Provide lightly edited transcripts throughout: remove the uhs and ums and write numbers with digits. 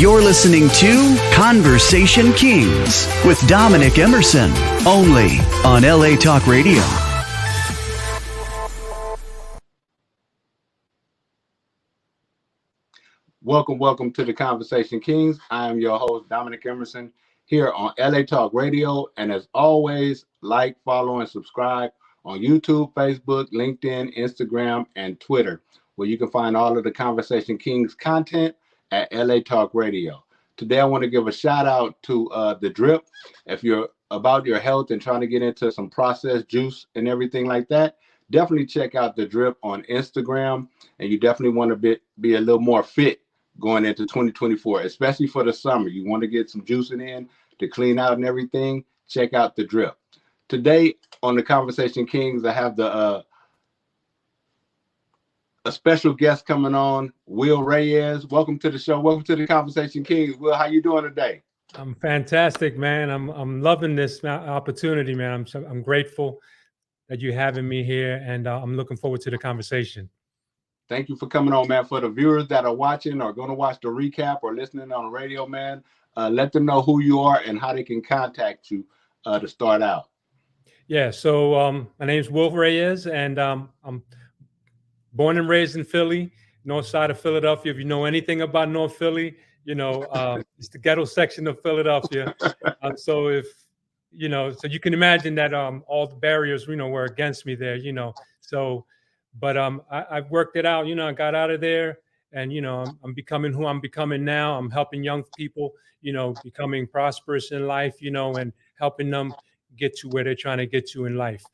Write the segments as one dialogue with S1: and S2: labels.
S1: You're listening to Conversation Kingz with Dominic Emerson, only on LA Talk Radio.
S2: Welcome to the Conversation Kingz. I am your host, Dominic Emerson, here on LA Talk Radio. And as always, like, follow, and subscribe on YouTube, Facebook, LinkedIn, Instagram, and Twitter, where you can find all of the Conversation Kingz content at LA Talk Radio. Today, I want to give a shout out to The Drip. If you're about your health and trying to get into some processed juice and everything like that, definitely check out The Drip on Instagram. And you definitely want to be a little more fit going into 2024, especially for the summer. You want to get some juicing in to clean out and everything, check out The Drip. Today on the Conversation Kingz, I have a special guest coming on, Will Reyes. Welcome to the show. Welcome to the Conversation Kingz. Will, how you doing today?
S3: I'm fantastic, man. I'm loving this opportunity, man. I'm grateful that you're having me here, and I'm looking forward to the conversation.
S2: Thank you for coming on, man. For the viewers that are watching or going to watch the recap or listening on the radio, man, let them know who you are and how they can contact you to start out.
S3: Yeah, so my name's Will Reyes, and I'm born and raised in Philly, north side of Philadelphia. If you know anything about North Philly, you know, it's the ghetto section of Philadelphia. So if, you know, so you can imagine that all the barriers, you know, were against me there, you know. So, but I worked it out, you know, I got out of there, and, you know, I'm becoming who I'm becoming now. I'm helping young people, you know, becoming prosperous in life, you know, and helping them get to where they're trying to get to in life.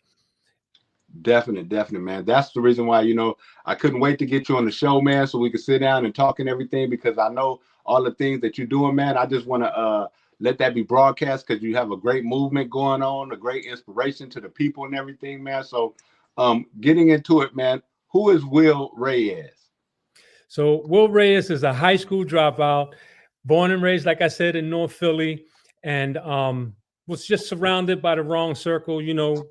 S2: Definitely, man. That's the reason why, you know, I couldn't wait to get you on the show, man, so we could sit down and talk and everything, because I know all the things that you're doing, man. I just want to let that be broadcast, because you have a great movement going on, a great inspiration to the people and everything, man. So getting into it, man, who is Will Reyes?
S3: So Will Reyes is a high school dropout, born and raised, like I said, in North Philly, and was just surrounded by the wrong circle, you know,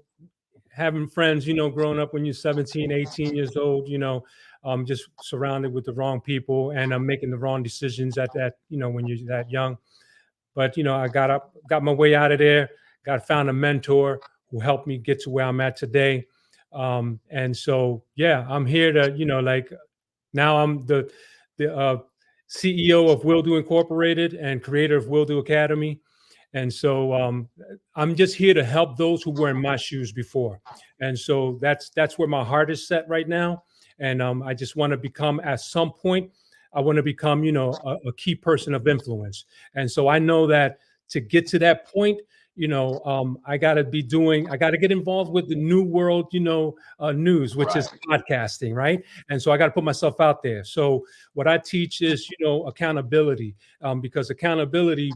S3: having friends, you know, growing up when you're 17, 18 years old, you know, just surrounded with the wrong people, and I'm making the wrong decisions at that, you know, when you're that young. But, you know, I got my way out of there, found a mentor who helped me get to where I'm at today. And so, yeah, I'm here to, you know, like now I'm the CEO of Will Do Incorporated and creator of Will Do Academy. And so I'm just here to help those who were in my shoes before. And so that's where my heart is set right now. And I just want to become, at some point, I want to become, you know, a key person of influence. And so I know that to get to that point, you know, I got to get involved with the new world, you know, news, which is podcasting, right? And so I got to put myself out there. So what I teach is, you know, accountability, because accountability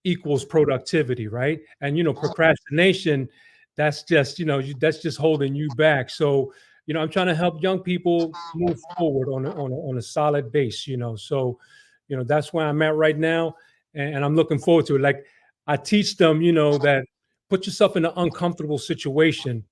S3: equals productivity, right? And, you know, procrastination, that's just, you know, that's just holding you back. So, you know, I'm trying to help young people move forward on a solid base, you know. So, you know, that's where I'm at right now, and I'm looking forward to it. Like, I teach them, you know, that put yourself in an uncomfortable situation,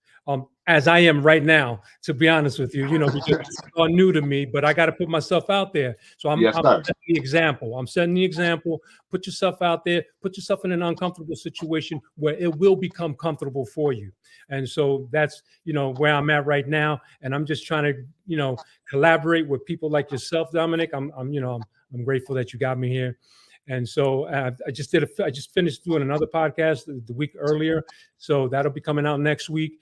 S3: as I am right now, to be honest with you, you know, because it's all new to me, but I got to put myself out there. So I'm setting the example. I'm setting the example. Put yourself out there. Put yourself in an uncomfortable situation where it will become comfortable for you. And so that's, you know, where I'm at right now. And I'm just trying to, you know, collaborate with people like yourself, Dominic. I'm grateful that you got me here. And so I just finished doing another podcast the week earlier. So that'll be coming out next week.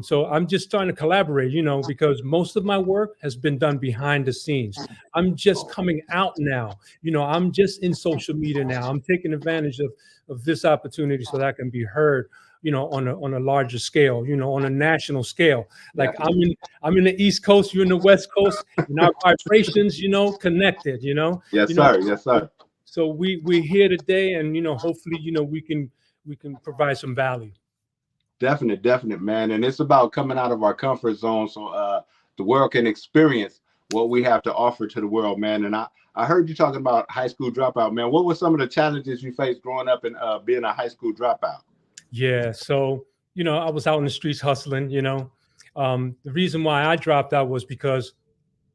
S3: So I'm just trying to collaborate, you know, because most of my work has been done behind the scenes. I'm just coming out now. You know, I'm just in social media now. I'm taking advantage of this opportunity so that I can be heard, you know, on a larger scale, you know, on a national scale. Like I'm in the East Coast, you're in the West Coast, and our vibrations, you know, connected, you know.
S2: Yes, sir. Yes, sir.
S3: So we're here today, and, you know, hopefully, you know, we can provide some value.
S2: Definitely, man. And it's about coming out of our comfort zone so the world can experience what we have to offer to the world, man. And I heard you talking about high school dropout, man. What were some of the challenges you faced growing up and being a high school dropout?
S3: Yeah, so, you know, I was out in the streets hustling, you know. The reason why I dropped out was because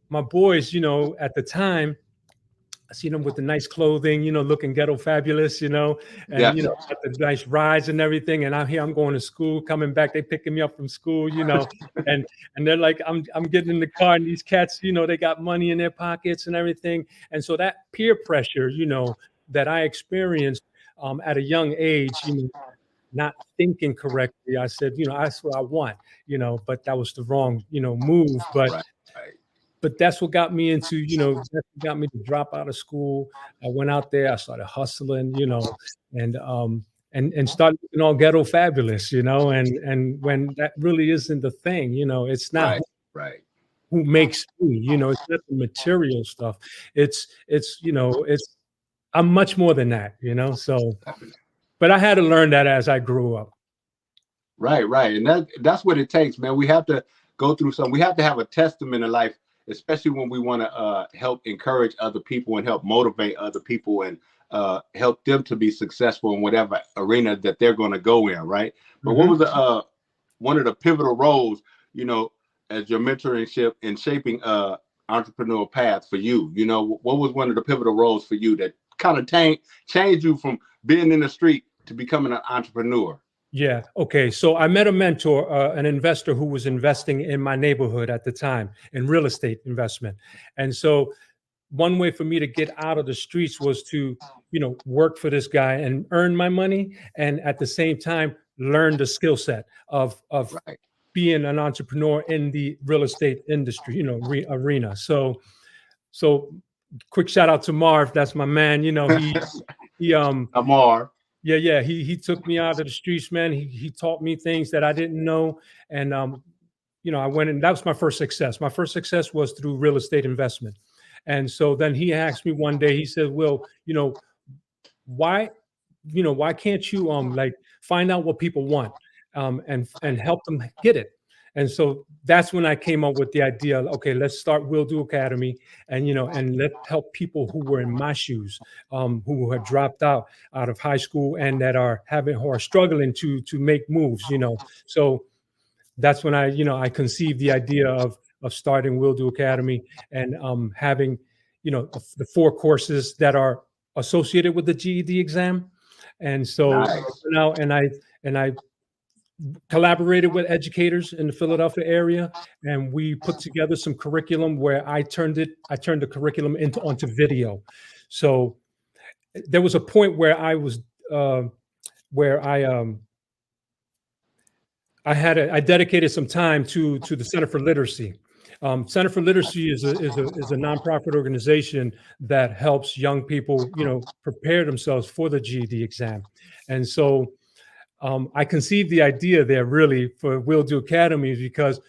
S3: my boys, you know, at the time, I see them with the nice clothing, looking ghetto fabulous, and
S2: Yeah.
S3: got the nice rides and everything. And out here, I'm going to school, coming back, they picking me up from school, and they're like, I'm getting in the car, and these cats, they got money in their pockets and everything. And so that peer pressure, that I experienced at a young age, not thinking correctly, I said, that's what I want, but that was the wrong, move. But
S2: Right.
S3: but that's what got me into, that's what got me to drop out of school. I went out there, I started hustling, and started looking all ghetto fabulous, and when that really isn't the thing, it's not
S2: Right.
S3: who makes me, it's not the material stuff. It's I'm much more than that, so, but I had to learn that as I grew up.
S2: Right. And that's what it takes, man. We have to go through something. We have to have a testament in life, especially when we want to help encourage other people and help motivate other people and help them to be successful in whatever arena that they're going to go in, right? But what was one of the pivotal roles, as your mentorship in shaping entrepreneurial path for you? What was one of the pivotal roles for you that kind of changed you from being in the street to becoming an entrepreneur?
S3: Yeah. Okay. So I met a mentor, an investor who was investing in my neighborhood at the time in real estate investment. And so one way for me to get out of the streets was to, work for this guy and earn my money. And at the same time, learn the skill set of being an entrepreneur in the real estate industry, arena. So quick shout out to Marv. That's my man.
S2: Marv.
S3: Yeah. He took me out of the streets, man. He taught me things that I didn't know. And, I went, and that was my first success. My first success was through real estate investment. And so then he asked me one day, he said, Will, why can't you find out what people want and help them get it? And so that's when I came up with the idea, okay, let's start Will Do Academy and let's help people who were in my shoes, who had dropped out of high school and that are struggling to make moves, So that's when I conceived the idea of starting Will Do Academy and having, the 4 courses that are associated with the GED exam. And so now, and I collaborated with educators in the Philadelphia area, and we put together some curriculum where I turned the curriculum onto video. So there was a point where I was I dedicated some time to the Center for Literacy. Center for Literacy is a nonprofit organization that helps young people, prepare themselves for the GED exam. And so I conceived the idea there really for Will Do Academy because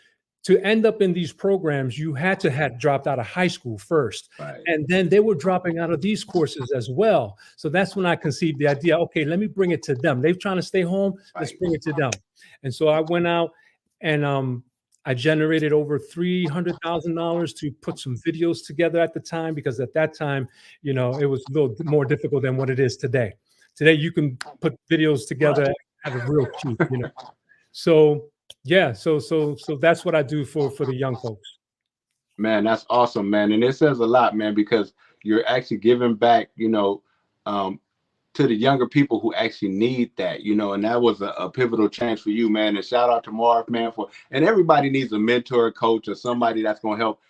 S3: to end up in these programs, you had to have dropped out of high school first.
S2: Right.
S3: And then they were dropping out of these courses as well. So that's when I conceived the idea, okay, let me bring it to them. They're trying to stay home. Let's bring it to them. And so I went out and I generated over $300,000 to put some videos together at the time, because at that time, it was a little more difficult than what it is today. Today, you can put videos together at a real cheap, So yeah, so that's what I do for the young folks.
S2: Man, that's awesome, man. And it says a lot, man, because you're actually giving back, to the younger people who actually need that, and that was a pivotal change for you, man. And shout out to Marv, man, and everybody needs a mentor, a coach, or somebody that's going to help,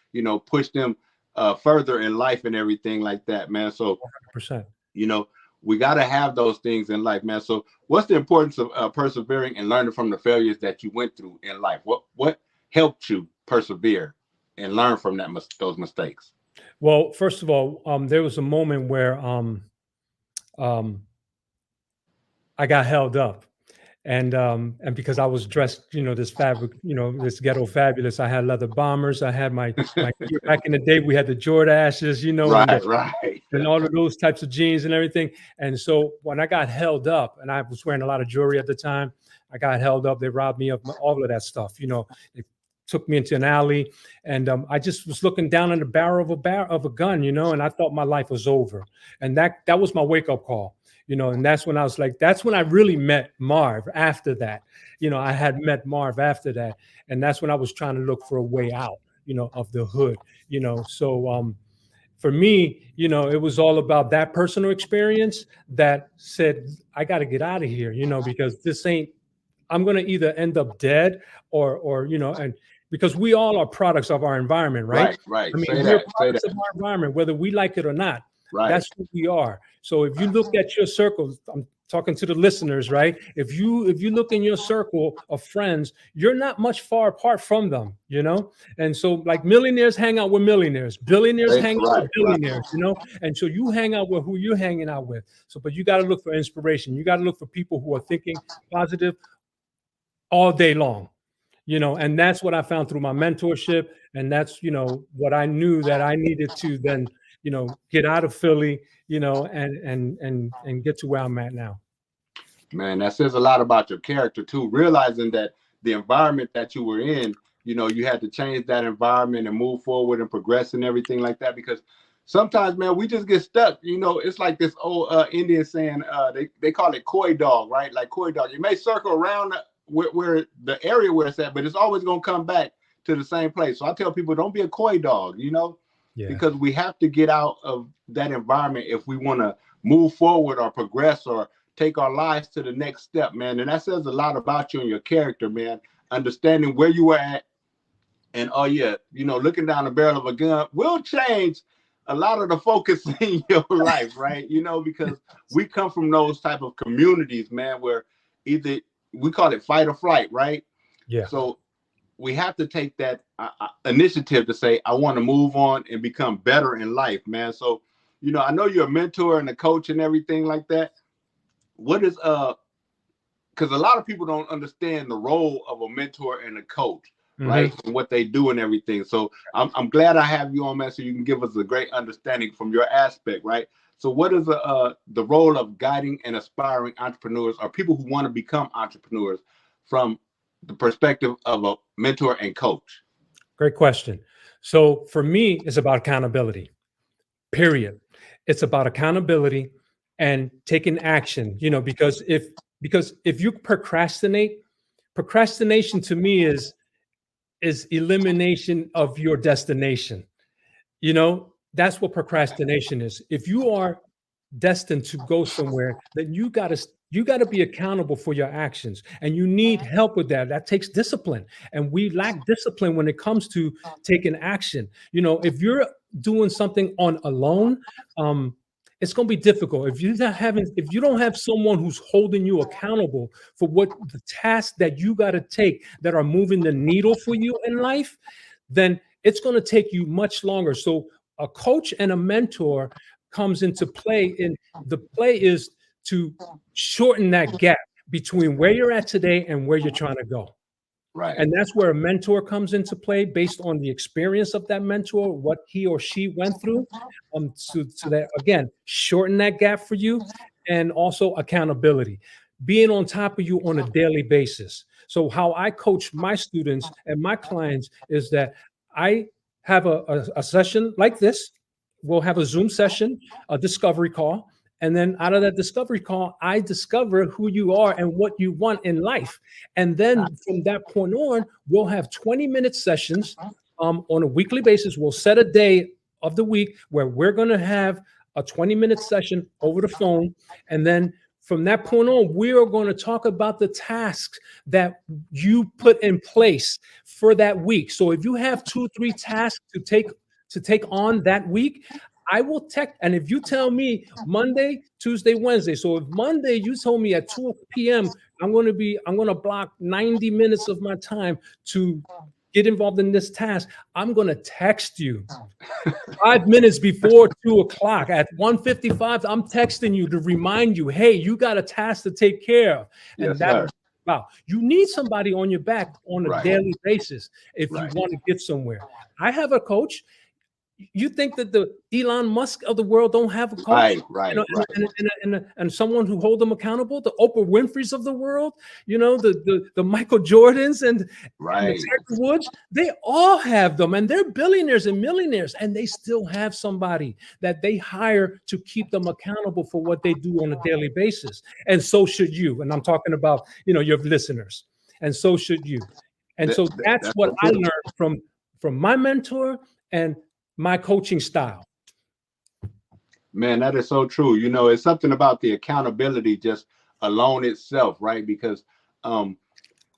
S2: push them further in life and everything like that, man. So
S3: 100%.
S2: We got to have those things in life, man. So what's the importance of persevering and learning from the failures that you went through in life? What helped you persevere and learn from those mistakes?
S3: Well, first of all, there was a moment where I got held up. And because I was dressed, this fabric, this ghetto fabulous, I had leather bombers. I had my back in the day, we had the Jordashes, and all of those types of jeans and everything. And so when I got held up, and I was wearing a lot of jewelry at the time, I got held up. They robbed me of all of that stuff. They took me into an alley, and I just was looking down on the barrel of a gun, and I thought my life was over. And that was my wake up call. And that's when I was like, that's when I really met Marv after that. I had met Marv after that. And that's when I was trying to look for a way out, of the hood, So for me, it was all about that personal experience that said, I got to get out of here, because this ain't, I'm going to either end up dead or, and because we all are products of our environment, right?
S2: Right.
S3: I mean,
S2: Say
S3: we're
S2: that.
S3: products of our environment, whether we like it or not.
S2: Right.
S3: That's who we are. So if you look at your circles, I'm talking to the listeners, right? If you look in your circle of friends, you're not much far apart from them, And so like millionaires hang out with millionaires, billionaires hang out with billionaires, And so you hang out with who you're hanging out with. So, but you got to look for inspiration. You got to look for people who are thinking positive all day long, and that's what I found through my mentorship. And that's, what I knew that I needed to then, get out of Philly, and get to where I'm at now.
S2: Man, that says a lot about your character too, realizing that the environment that you were in, you had to change that environment and move forward and progress and everything like that. Because sometimes, man, we just get stuck. It's like this old Indian saying, they call it koi dog, right? Like koi dog. You may circle around where the area where it's at, but it's always going to come back to the same place. So I tell people, don't be a koi dog, because we have to get out of that environment if we want to move forward or progress or take our lives to the next step, man. And that says a lot about you and your character, man. Understanding where you were at, and looking down the barrel of a gun will change a lot of the focus in your life, right? Because we come from those type of communities, man, where either we call it fight or flight, right?
S3: Yeah.
S2: So we have to take that initiative to say, I want to move on and become better in life, man. So, I know you're a mentor and a coach and everything like that. What is because a lot of people don't understand the role of a mentor and a coach, right? And what they do and everything. So I'm glad I have you on, man, so you can give us a great understanding from your aspect, right? So what is the role of guiding and aspiring entrepreneurs or people who want to become entrepreneurs from the perspective of a mentor and coach?
S3: Great question. So for me, it's about accountability, period. It's about accountability and taking action, because if you procrastinate, procrastination to me is elimination of your destination. That's what procrastination is. If you are destined to go somewhere, then you got to be accountable for your actions, and you need help with that. That takes discipline, and we lack discipline when it comes to taking action. If you're doing something on alone, it's going to be difficult if you don't have someone who's holding you accountable for what the tasks that you got to take that are moving the needle for you in life. Then it's going to take you much longer. So a coach and a mentor comes into play, and the play is to shorten that gap between where you're at today and where you're trying to go.
S2: Right.
S3: And that's where a mentor comes into play based on the experience of that mentor, what he or she went through, so that, again, shorten that gap for you, and also accountability, being on top of you on a daily basis. So how I coach my students and my clients is that I have a session like this. We'll have a Zoom session, a discovery call. And then out of that discovery call, I discover who you are and what you want in life. And then from that point on, we'll have 20-minute sessions on a weekly basis. We'll set a day of the week where we're going to have a 20-minute session over the phone. And then from that point on, we are going to talk about the tasks that you put in place for that week. So if you have 2-3 tasks to take on that week, I will text. And if you tell me Monday, Tuesday, Wednesday, so if Monday you told me at 2 p.m. I'm going to block 90 minutes of my time to get involved in this task, I'm going to text you 5 minutes before 2 o'clock. At 1:55, I'm texting you to remind you, hey, you got a task to take care of. And wow, you need somebody on your back on a daily basis if you want to get somewhere. I have a coach. You think that the Elon Musk of the world don't have a coach? And someone who hold them accountable, the Oprah Winfreys of the world, the Michael Jordans and the Tiger Woods, they all have them, and they're billionaires and millionaires, and they still have somebody that they hire to keep them accountable for what they do on a daily basis. And so should you. And I'm talking about, your listeners, and so should you. And so that's what I learned from my mentor and my coaching style.
S2: Man, that is so true. You know, it's something about the accountability just alone itself, right? Because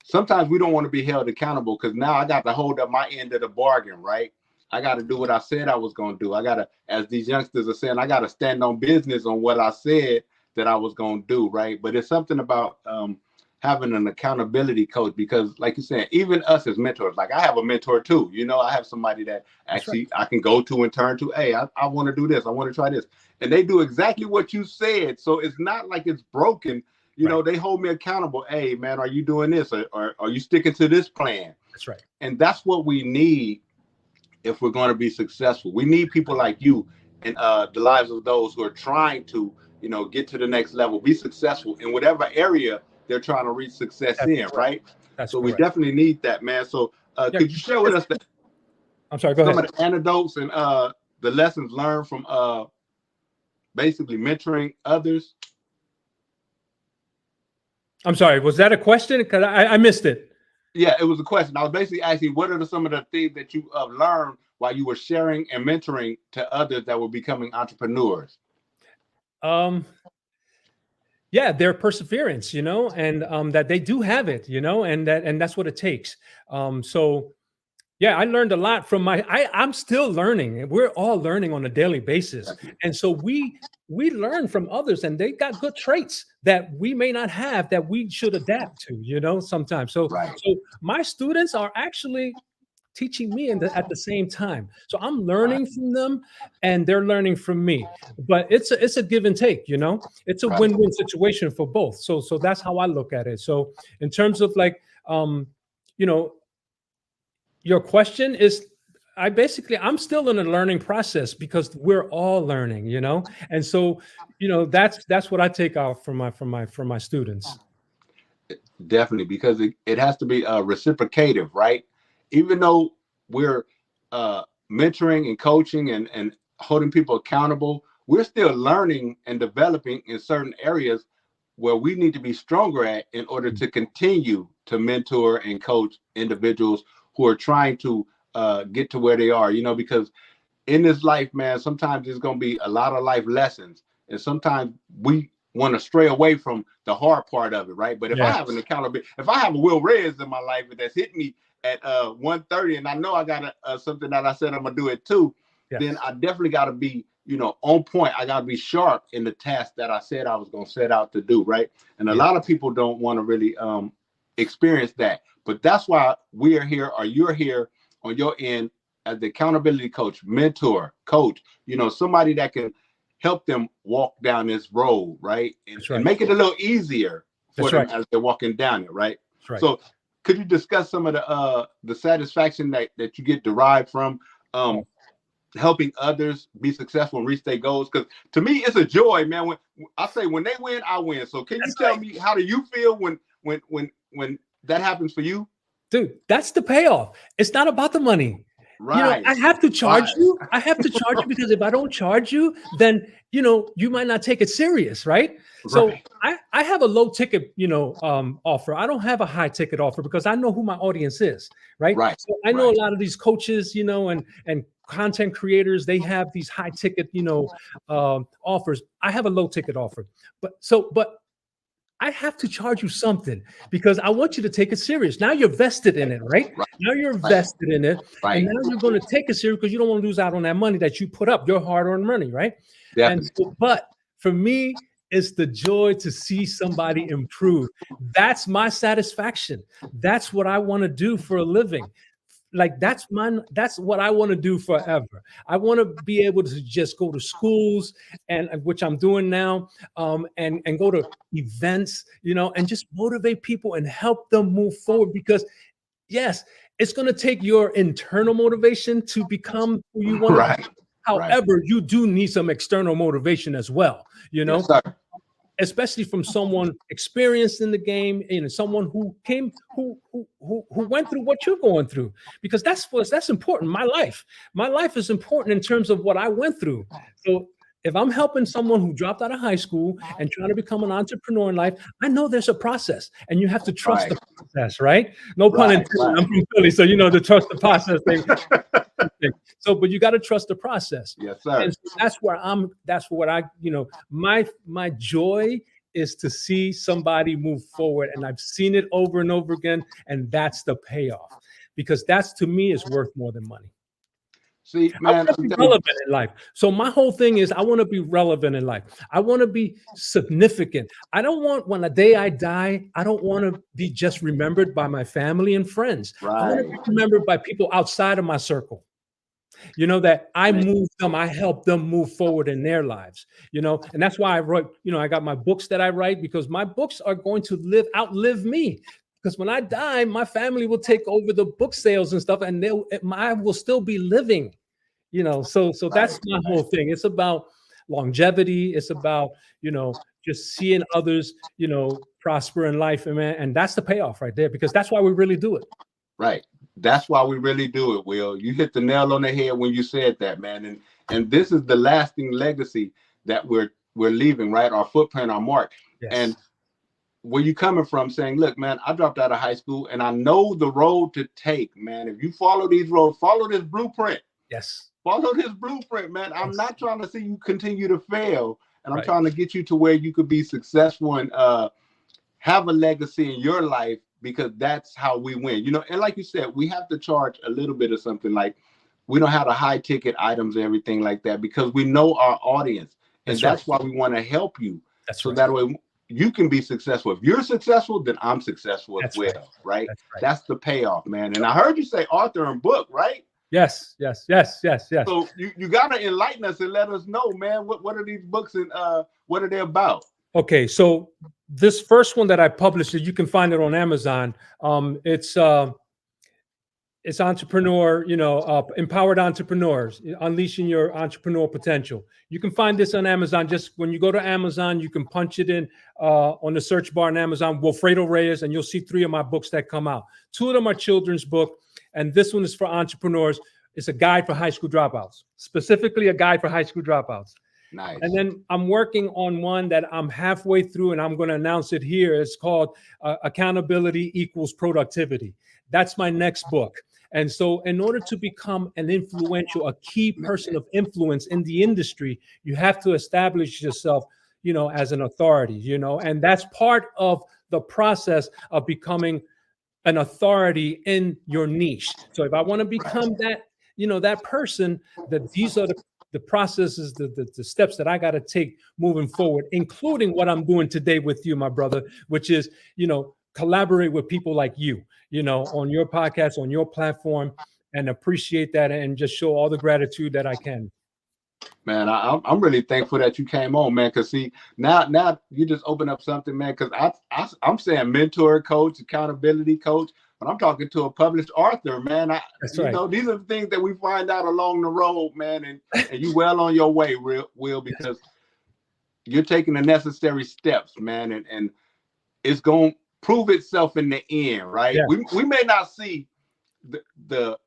S2: sometimes we don't want to be held accountable because now I got to hold up my end of the bargain, right? I got to do what I said I was going to do. I got to, as these youngsters are saying, I got to stand on business on what I said that I was going to do, right? But it's something about having an accountability coach because, like you said, even us as mentors, like I have a mentor too. You know, I have somebody that actually I can go to and turn to. Hey, I want to do this. I want to try this. And they do exactly what you said. So it's not like it's broken. You know, they hold me accountable. Hey, man, are you doing this? Or are you sticking to this plan?
S3: That's right.
S2: And that's what we need if we're going to be successful. We need people like you in the lives of those who are trying to, you know, get to the next level, be successful in whatever area they're trying to reach success right?
S3: That's
S2: so
S3: correct.
S2: We definitely need that, man. So could you share with us
S3: I'm sorry, go
S2: some
S3: ahead.
S2: of the anecdotes and the lessons learned from basically mentoring others?
S3: I'm sorry, was that a question? Because I missed it.
S2: Yeah, it was a question. I was basically asking, what are some of the things that you learned while you were sharing and mentoring to others that were becoming entrepreneurs?
S3: Yeah, their perseverance, you know, and that they do have it, you know, and that's what it takes. So yeah, I learned a lot from I'm still learning. We're all learning on a daily basis. And so we learn from others and they got good traits that we may not have that we should adapt to, you know, sometimes. So my students are actually teaching me at the same time. So I'm learning from them and they're learning from me. But it's a give and take, you know. It's a win-win situation for both. So that's how I look at it. So in terms of like you know, your question is, I'm still in a learning process because we're all learning, you know? And so, you know, that's what I take out from my students.
S2: Definitely, because it has to be reciprocative, right? Even though we're mentoring and coaching and holding people accountable, we're still learning and developing in certain areas where we need to be stronger at in order to continue to mentor and coach individuals who are trying to get to where they are, you know, because in this life, man, sometimes there's going to be a lot of life lessons. And sometimes we want to stray away from the hard part of it, right? But if I have an accountability, if I have a Will Reyes in my life that's hit me at 1:30 and I know I got something that I said I'm going to do it too, then I definitely got to be, you know, on point. I got to be sharp in the task that I said I was going to set out to do, right? And a lot of people don't want to really experience that. But that's why we are here, or you're here on your end as the accountability coach, mentor, coach, you know, somebody that can help them walk down this road, right? And make it a little easier for them as they're walking down it, right? So could you discuss some of the satisfaction that you get derived from helping others be successful and reach their goals? Because to me, it's a joy, man. When I say when they win, I win. So can you tell me, how do you feel when that happens for you?
S3: Dude, that's the payoff. It's not about the money.
S2: Right.
S3: You know, I have to charge you. I have to charge you because if I don't charge you, then, you know, you might not take it serious, right? So I have a low ticket, you know, offer. I don't have a high ticket offer because I know who my audience is, right? So I know a lot of these coaches, you know, and content creators, they have these high ticket, you know, offers. I have a low ticket offer, but I have to charge you something because I want you to take it serious. Now you're vested in it, right? Now you're vested in it. And now you're going to take it serious because you don't want to lose out on that money that you put up, your hard-earned money, right? And so, but for me, it's the joy to see somebody improve. That's my satisfaction. That's what I want to do for a living. Like that's what I want to do forever. I want to be able to just go to schools, and which I'm doing now, and go to events, you know, and just motivate people and help them move forward. Because yes, it's going to take your internal motivation to become who you want to be. However, you do need some external motivation as well, you know. Especially from someone experienced in the game, you know, someone who went through what you're going through, because that's important. My life is important in terms of what I went through. So if I'm helping someone who dropped out of high school and trying to become an entrepreneur in life, I know there's a process, and you have to trust the process, right? No pun intended. I'm from Philly, so the trust the process thing. So, but you got to trust the process.
S2: Yes, sir.
S3: And so that's where that's what I, my joy is to see somebody move forward, and I've seen it over and over again, and that's the payoff, because that's, to me, is worth more than money.
S2: See, man,
S3: I want to be relevant in life. So my whole thing is I want to be relevant in life. I want to be significant. I don't want, when the day I die, I don't want to be just remembered by my family and friends.
S2: Right.
S3: I want to be remembered by people outside of my circle. That I moved them, I helped them move forward in their lives, and that's why I wrote, I got my books that I write, because my books are going to outlive me. Because when I die, my family will take over the book sales and stuff, and I will still be living, so that's my whole thing. It's about longevity. It's about, just seeing others, prosper in life, and that's the payoff right there, because that's why we really do it.
S2: Right. That's why we really do it, Will. You hit the nail on the head when you said that, man. And this is the lasting legacy that we're leaving, right? Our footprint, our mark. Yes. And where you coming from saying, look, man, I dropped out of high school and I know the road to take, man. If you follow these roads, follow this blueprint.
S3: Yes.
S2: Follow this blueprint, man. I'm not trying to see you continue to fail. And I'm trying to get you to where you could be successful and have a legacy in your life, because that's how we win. And like you said, we have to charge a little bit of something. Like, we don't have the high ticket items and everything like that, because we know our audience. And that's why we want to help you. That way you can be successful. If you're successful, then I'm successful as well, right? That's the payoff, man. And I heard you say author and book, right?
S3: Yes.
S2: So you got to enlighten us and let us know, man, what are these books and what are they about?
S3: Okay, so this first one that I published, you can find it on Amazon. It's entrepreneur, empowered entrepreneurs, unleashing your entrepreneurial potential. You can find this on Amazon. Just when you go to Amazon, you can punch it in on the search bar on Amazon, Wilfredo Reyes, and you'll see 3 of my books that come out. 2 of them are children's book, and this one is for entrepreneurs. It's a guide for high school dropouts, specifically a guide for high school dropouts.
S2: Nice.
S3: And then I'm working on one that I'm halfway through, and I'm going to announce it here. It's called Accountability Equals Productivity. That's my next book. And so in order to become an influential, a key person of influence in the industry, you have to establish yourself, as an authority, and that's part of the process of becoming an authority in your niche. So if I want to become that, that person, that these are the processes, the steps that I got to take moving forward, including what I'm doing today with you, my brother, which is, collaborate with people like you, on your podcast, on your platform, and appreciate that and just show all the gratitude that I can.
S2: Man, I'm really thankful that you came on, man. Because see, now you just open up something, man. Because I'm saying mentor, coach, accountability coach, but I'm talking to a published author, man. These are the things that we find out along the road, man. And you well on your way, Will, because you're taking the necessary steps, man. And it's going to prove itself in the end, right? Yeah. We may not see the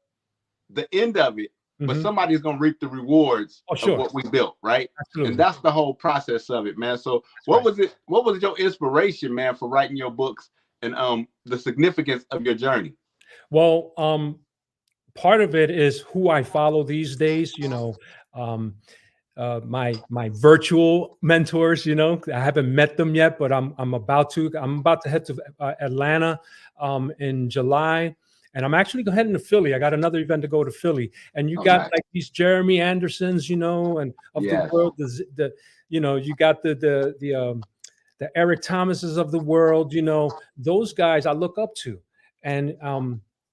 S2: end of it, but somebody's going to reap the rewards of what we built, right? Absolutely. And that's the whole process of it, man. So what was your inspiration, man, for writing your books and the significance of your journey?
S3: Well, part of it is who I follow these days, my virtual mentors, I haven't met them yet, but I'm about to head to Atlanta in July. And I'm actually heading to Philly. I got another event to go to Philly, and you got like these Jeremy Andersons, and of the world, you got the Eric Thomases of the world, those guys I look up to, and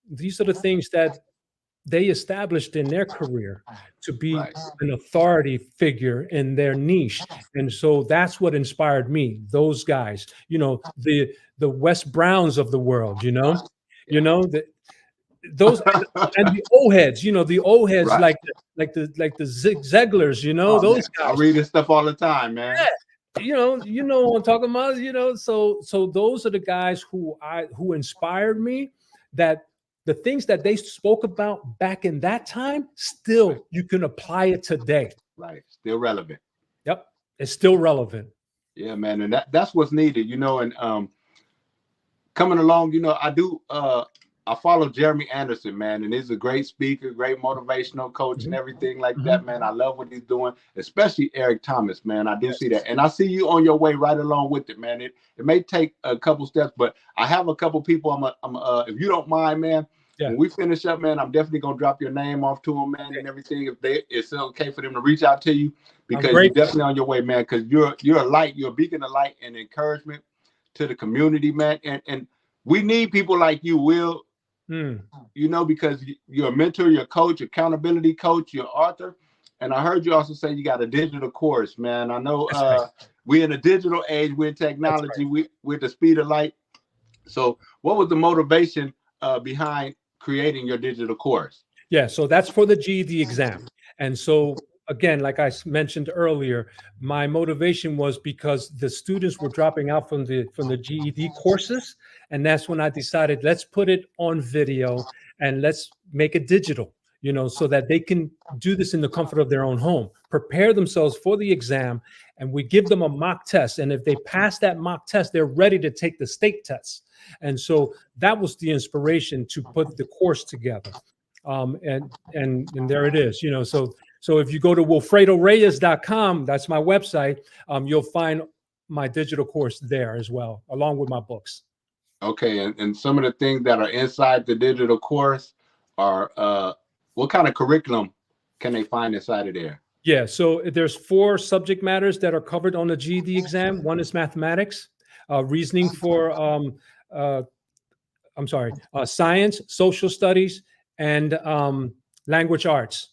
S3: these are the things that they established in their career to be an authority figure in their niche, and so that's what inspired me. Those guys, the Wes Browns of the world, those and the old heads, the old heads, like the Zig Ziglars, those guys.
S2: I read this stuff all the time, man.
S3: Yeah. You know what I'm talking about, so those are the guys who inspired me, that the things that they spoke about back in that time, still you can apply it today.
S2: Right. Still relevant.
S3: It's still relevant.
S2: Yeah, man, and that's what's needed, and coming along, I follow Jeremy Anderson, man, and he's a great speaker, great motivational coach and everything like that, man. I love what he's doing, especially Eric Thomas, man. I do see that. And I see you on your way right along with it, man. It may take a couple steps, but I have a couple people if you don't mind, man, when we finish up, man, I'm definitely going to drop your name off to them, man, and everything. If it's okay for them to reach out to you, because you're definitely on your way, man, because you're a light, you're a beacon of light and encouragement to the community, man. And we need people like you, Will, because you're a mentor, you're a coach, accountability coach, you're an author. And I heard you also say you got a digital course, man. I know we're in a digital age, we're in technology, we're the speed of light. So what was the motivation behind creating your digital course?
S3: Yeah, so that's for the GED exam. And so again, like I mentioned earlier, my motivation was because the students were dropping out from the GED courses. And that's when I decided, let's put it on video and let's make it digital, so that they can do this in the comfort of their own home, prepare themselves for the exam. And we give them a mock test. And if they pass that mock test, they're ready to take the state tests. And so that was the inspiration to put the course together. And there it is, So if you go to wilfredoreyes.com, that's my website, you'll find my digital course there as well, along with my books.
S2: Okay, and some of the things that are inside the digital course are what kind of curriculum can they find inside of there?
S3: Yeah, so there's 4 subject matters that are covered on the GED exam. One is mathematics, reasoning for, science, social studies, and language arts.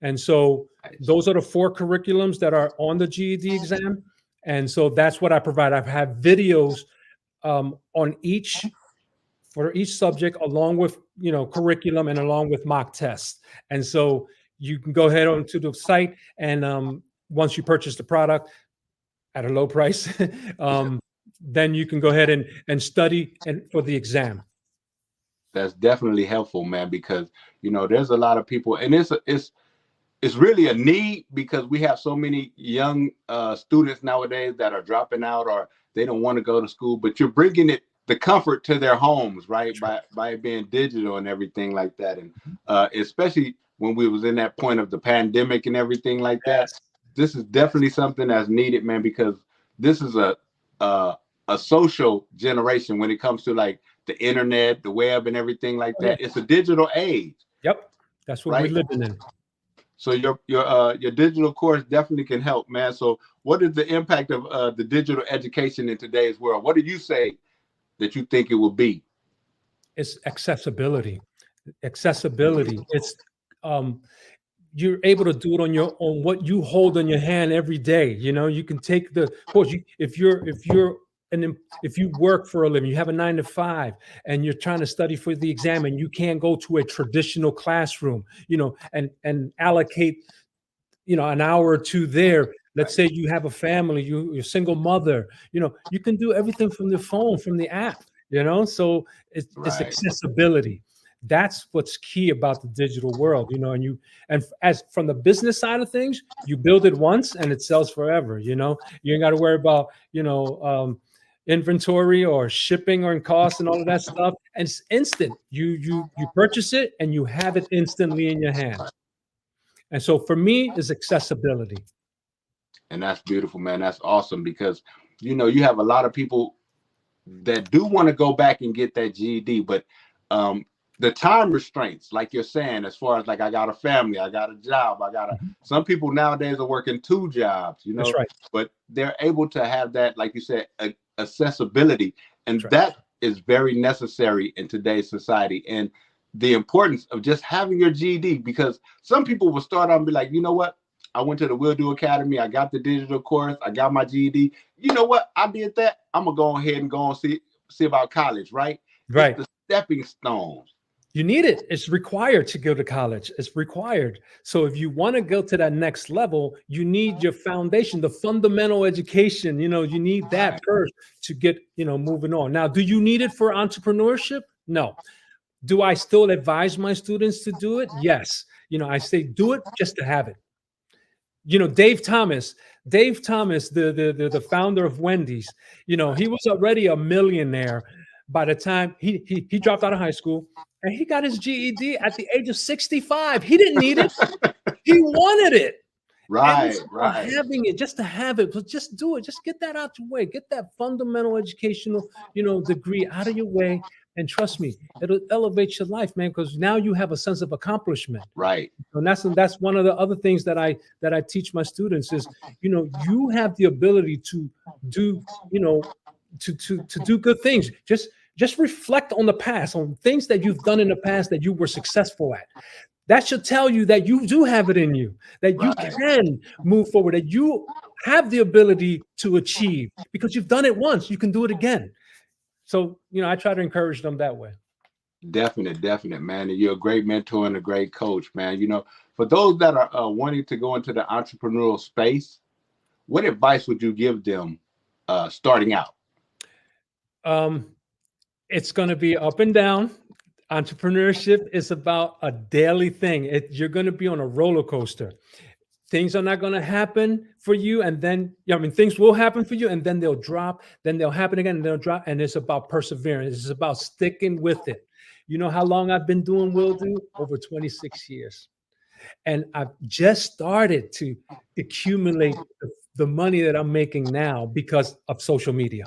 S3: And so those are the 4 curriculums that are on the GED exam. And so that's what I provide. I have videos for each subject, along with, curriculum and along with mock tests. And so you can go ahead onto the site, and once you purchase the product at a low price, then you can go ahead and study for the exam.
S2: That's definitely helpful, man, because, there's a lot of people, and it's really a need, because we have so many young students nowadays that are dropping out, or they don't want to go to school, but you're bringing the comfort to their homes, right? By it being digital and everything like that. And especially when we was in that point of the pandemic and everything like that, this is definitely something that's needed, man, because this is a social generation when it comes to like the internet, the web, and everything like that. It's a digital age.
S3: Yep, that's what we're living in.
S2: So your digital course definitely can help, man. So what is the impact of the digital education in today's world? What do you say that you think it will be?
S3: It's accessibility. It's you're able to do it on what you hold in your hand every day. You can take the course. If you work for a living, you have a 9-to-5, and you're trying to study for the exam, and you can't go to a traditional classroom, and allocate, an hour or 2 there. Let's say you have a family, you're a single mother, you can do everything from the phone, from the app, so it's accessibility. That's what's key about the digital world, and as from the business side of things, you build it once and it sells forever. You ain't got to worry about, inventory or shipping or cost and all of that stuff. And it's instant. You purchase it and you have it instantly in your hand. And so for me, is accessibility.
S2: And that's beautiful, man. That's awesome, because you have a lot of people that do want to go back and get that GED, but the time restraints, like you're saying, as far as like, I got a family, I got a job, some people nowadays are working 2 jobs,
S3: That's right.
S2: But they're able to have that, like you said, accessibility. And that is very necessary in today's society. And the importance of just having your GED, because some people will start out and be like, you know what? I went to the Will Do Academy. I got the digital course. I got my GED. You know what? I did that. I'm going to go ahead and go and see about college, right?
S3: Right.
S2: It's the stepping stones.
S3: You need it. It's required to go to college. It's required. So if you want to go to that next level, you need your foundation, the fundamental education. You need that first to get, moving on. Now, do you need it for entrepreneurship? No. Do I still advise my students to do it? Yes. I say do it just to have it. Dave Thomas, Dave Thomas, the founder of Wendy's, you know, he was already a millionaire by the time he dropped out of high school, and he got his GED at the age of 65. He didn't need it. He wanted it.
S2: Right,
S3: having it, just to have it, but just do it. Just get that out your way. Get that fundamental educational, you know, degree out of your way. And trust me, it'll elevate your life, man, because now you have a sense of accomplishment.
S2: Right.
S3: And that's one of the other things that I teach my students is, you know, you have the ability to do, you know, to do good things. Just reflect on the past, on things that you've done in the past that you were successful at. That should tell you that you do have it in you, that you can move forward, that you have the ability to achieve because you've done it once. You can do it again. So, you know, I try to encourage them that way.
S2: Definite, man. And you're a great mentor and a great coach, man. You know, for those that are wanting to go into the entrepreneurial space, what advice would you give them starting out?
S3: It's going to be up and down. Entrepreneurship is about a daily thing. You're going to be on a roller coaster. Things are not going to happen for you. And then, I mean, things will happen for you and then they'll drop, then they'll happen again and they'll drop. And it's about perseverance. It's about sticking with it. You know how long I've been doing Will Do? Over 26 years. And I've just started to accumulate the money that I'm making now because of social media.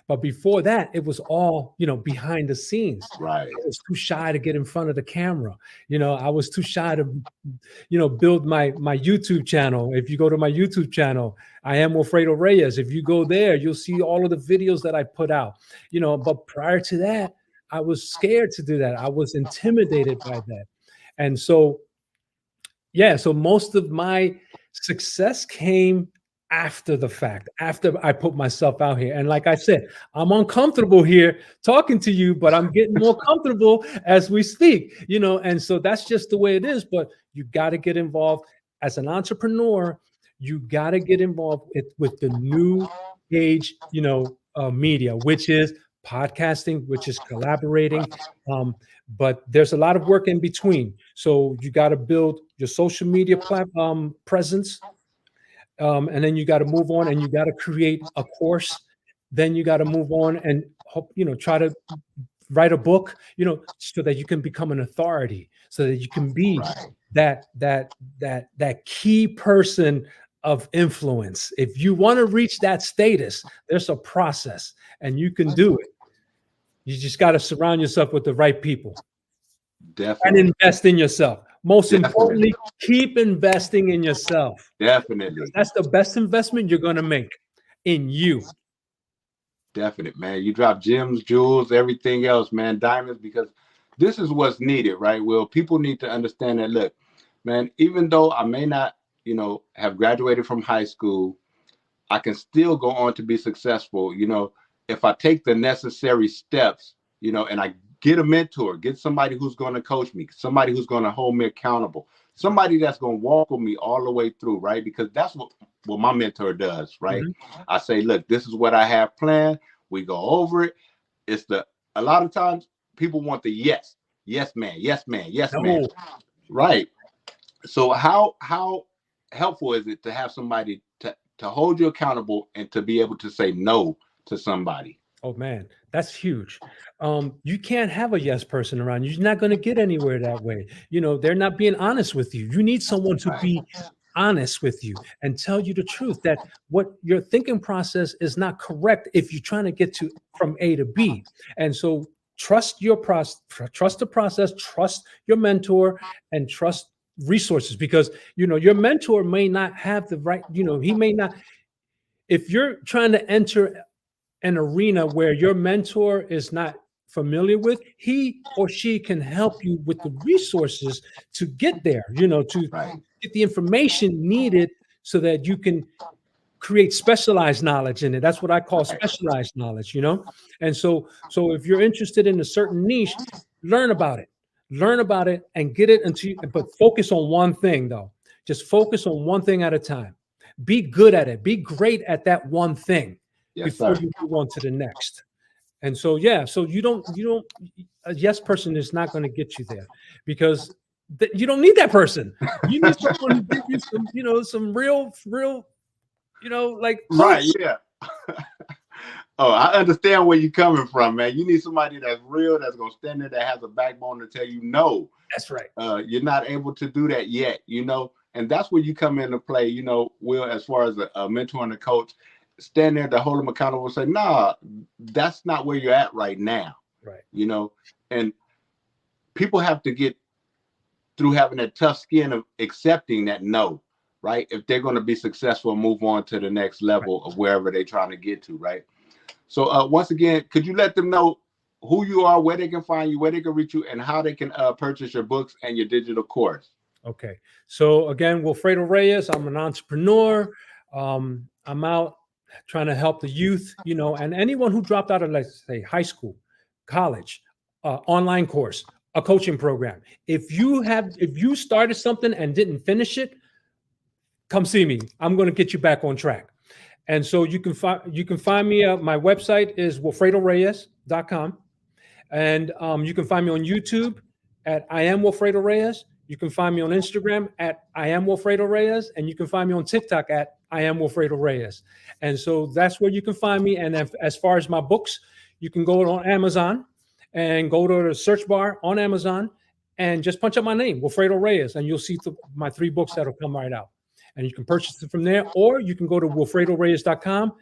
S3: But before that, it was all, you know, behind the scenes.
S2: Right.
S3: I was too shy to get in front of the camera. You know, I was too shy to, you know, build my YouTube channel. If you go to my YouTube channel, I am Wilfredo Reyes. If you go there, you'll see all of the videos that I put out. You know, but prior to that, I was scared to do that. I was intimidated by that. And so, yeah, so most of my success came after the fact, after I put myself out here. And like I said, I'm uncomfortable here talking to you, but I'm getting more comfortable as we speak, you know, and so that's just the way it is. But you got to get involved as an entrepreneur. You got to get involved with the new age, you know, media, which is podcasting, which is collaborating. But there's a lot of work in between. So you got to build your social media presence. And then you got to move on and you got to create a course. Then you got to move on and hope, you know, try to write a book, you know, so that you can become an authority, so that you can be that key person of influence. If you want to reach that status, there's a process and you can do it. You just got to surround yourself with the right people.
S2: Definitely.
S3: And invest in yourself. Most importantly, keep investing in yourself.
S2: Definitely.
S3: That's the best investment you're going to make in you.
S2: Definite, man. You drop gems, jewels, everything else, man, diamonds, because this is what's needed, right? Well, people need to understand that, look, man, even though I may not, you know, have graduated from high school, I can still go on to be successful, you know, if I take the necessary steps, you know, and I get a mentor, get somebody who's going to coach me, somebody who's going to hold me accountable, somebody that's going to walk with me all the way through, right? Because that's what my mentor does, right? Mm-hmm. I say, look, this is what I have planned. We go over it. A lot of times people want the yes man, right? So how helpful is it to have somebody to hold you accountable and to be able to say no to somebody?
S3: Oh man, that's huge. You can't have a yes person around you. You're not going to get anywhere that way. You know, they're not being honest with you. You need someone to be honest with you and tell you the truth, that what your thinking process is not correct if you're trying to get from A to B. And so trust your process, trust the process, trust your mentor, and trust resources, because, you know, your mentor may not have the right, you know, he may not, if you're trying to enter an arena where your mentor is not familiar with, he or she can help you with the resources to get there, you know, to get the information needed so that you can create specialized knowledge in it. That's what I call specialized knowledge, you know? And so if you're interested in a certain niche, learn about it and get it but focus on one thing though. Just focus on one thing at a time. Be good at it. Be great at that one thing. Before you move on to the next. And so, yeah, so you don't, a yes person is not going to get you there, because you don't need that person. You need someone who gives you some, you know, some real like
S2: right, yeah. Oh, I understand where you're coming from, man. You need somebody that's real, that's gonna stand there, that has a backbone to tell you no.
S3: That's right.
S2: You're not able to do that yet, and that's where you come into play, Will, as far as a mentor and a coach, stand there to hold them accountable and say, nah, that's not where you're at right now.
S3: Right.
S2: And people have to get through having that tough skin of accepting that no, right? If they're going to be successful and move on to the next level of wherever they're trying to get to, right? So once again, could you let them know who you are, where they can find you, where they can reach you, and how they can purchase your books and your digital course?
S3: Okay. So again, Wilfredo Reyes, I'm an entrepreneur. I'm out trying to help the youth, and anyone who dropped out of, let's say, high school, college, online course, a coaching program. If you started something and didn't finish it, come see me. I'm going to get you back on track. And so you can find me. My website is wilfredoreyes.com, and you can find me on YouTube at I am Wilfredo Reyes. You can find me on Instagram at I am Wilfredo Reyes, and you can find me on TikTok at I am Wilfredo Reyes. And so that's where you can find me. And as far as my books, you can go on Amazon and go to the search bar on Amazon and just punch up my name, Wilfredo Reyes, and you'll see my 3 books that'll come right out. And you can purchase it from there, or you can go to wilfredoreyes.com,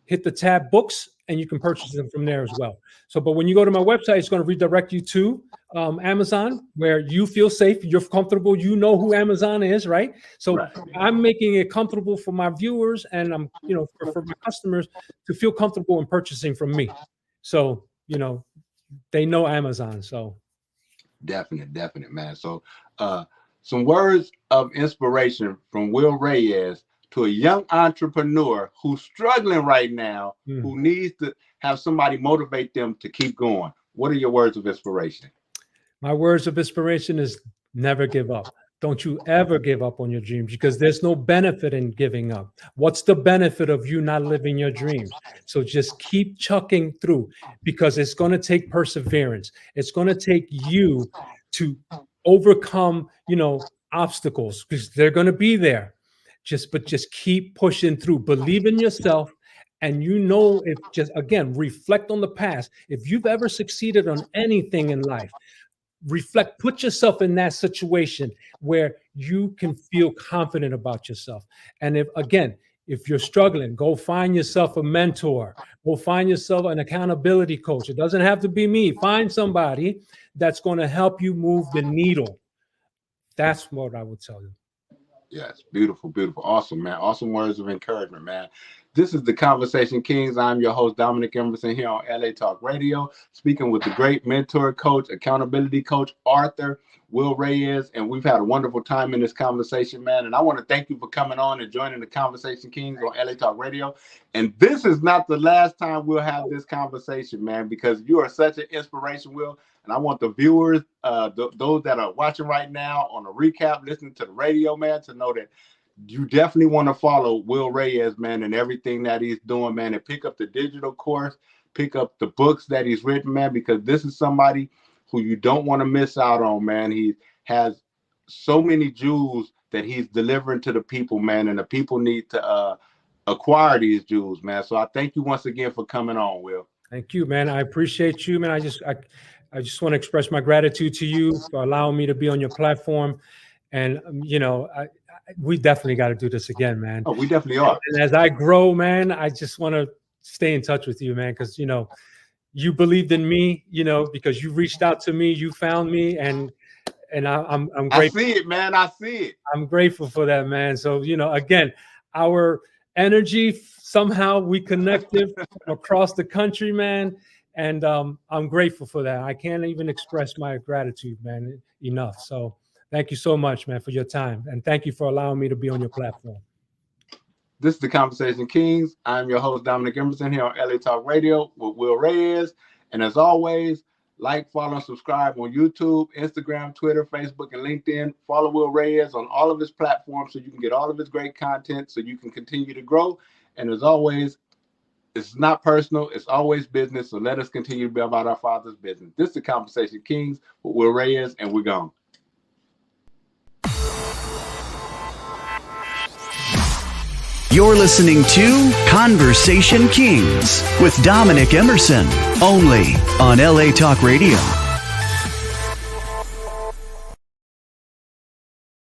S3: hit the tab books, and you can purchase them from there as well. So, but when you go to my website, it's going to redirect you to Amazon, where you feel safe, you're comfortable, you know who Amazon is, right? So I'm making it comfortable for my viewers, and I'm, for my customers to feel comfortable in purchasing from me. So, they know Amazon. So
S2: definite, man. So, some words of inspiration from Will Reyes to a young entrepreneur who's struggling right now, who needs to have somebody motivate them to keep going. What are your words of inspiration?
S3: My words of inspiration is never give up. Don't you ever give up on your dreams, because there's no benefit in giving up. What's the benefit of you not living your dreams? So just keep chucking through, because it's going to take perseverance. It's going to take you to overcome, obstacles, because they're going to be there. Just keep pushing through. Believe in yourself. And if just, again, reflect on the past. If you've ever succeeded on anything in life, reflect, put yourself in that situation where you can feel confident about yourself. And if you're struggling, go find yourself a mentor. Go find yourself an accountability coach. It doesn't have to be me. Find somebody that's going to help you move the needle. That's what I would tell you.
S2: Yes, beautiful. Awesome, man. Awesome words of encouragement, man. This is the Conversation Kings. I'm your host, Dominic Emerson, here on LA Talk Radio, speaking with the great mentor, coach, accountability coach, Arthur Will Reyes. And we've had a wonderful time in this conversation, man. And I want to thank you for coming on and joining the Conversation Kings on LA Talk Radio. And this is not the last time we'll have this conversation, man, because you are such an inspiration, Will. And I want the viewers, those that are watching right now on a recap, listening to the radio, man, to know that you definitely want to follow Will Reyes, man, and everything that he's doing, man, and pick up the digital course, pick up the books that he's written, man, because this is somebody who you don't want to miss out on, man. He has so many jewels that he's delivering to the people, man, and the people need to acquire these jewels, man. So I thank you once again for coming on, Will.
S3: Thank you, man. I appreciate you, man. I just want to express my gratitude to you for allowing me to be on your platform. And, we definitely got to do this again, man.
S2: Oh, we definitely are.
S3: And as I grow, man, I just want to stay in touch with you, man, because, you believed in me, because you reached out to me, you found me, and I'm grateful.
S2: I see it, man. I see it.
S3: I'm grateful for that, man. So, again, our energy, somehow we connected across the country, man. And I'm grateful for that. I can't even express my gratitude, man, enough. So thank you so much, man, for your time. And thank you for allowing me to be on your platform.
S2: This is the Conversation Kings. I'm your host, Dominic Emerson, here on LA Talk Radio with Will Reyes. And as always, like, follow, and subscribe on YouTube, Instagram, Twitter, Facebook, and LinkedIn. Follow Will Reyes on all of his platforms so you can get all of his great content so you can continue to grow. And as always, it's not personal. It's always business. So let us continue to be about our Father's business. This is the Conversation Kings with Will Reyes, and we're gone.
S1: You're listening to Conversation Kings with Dominic Emerson, only on LA Talk Radio.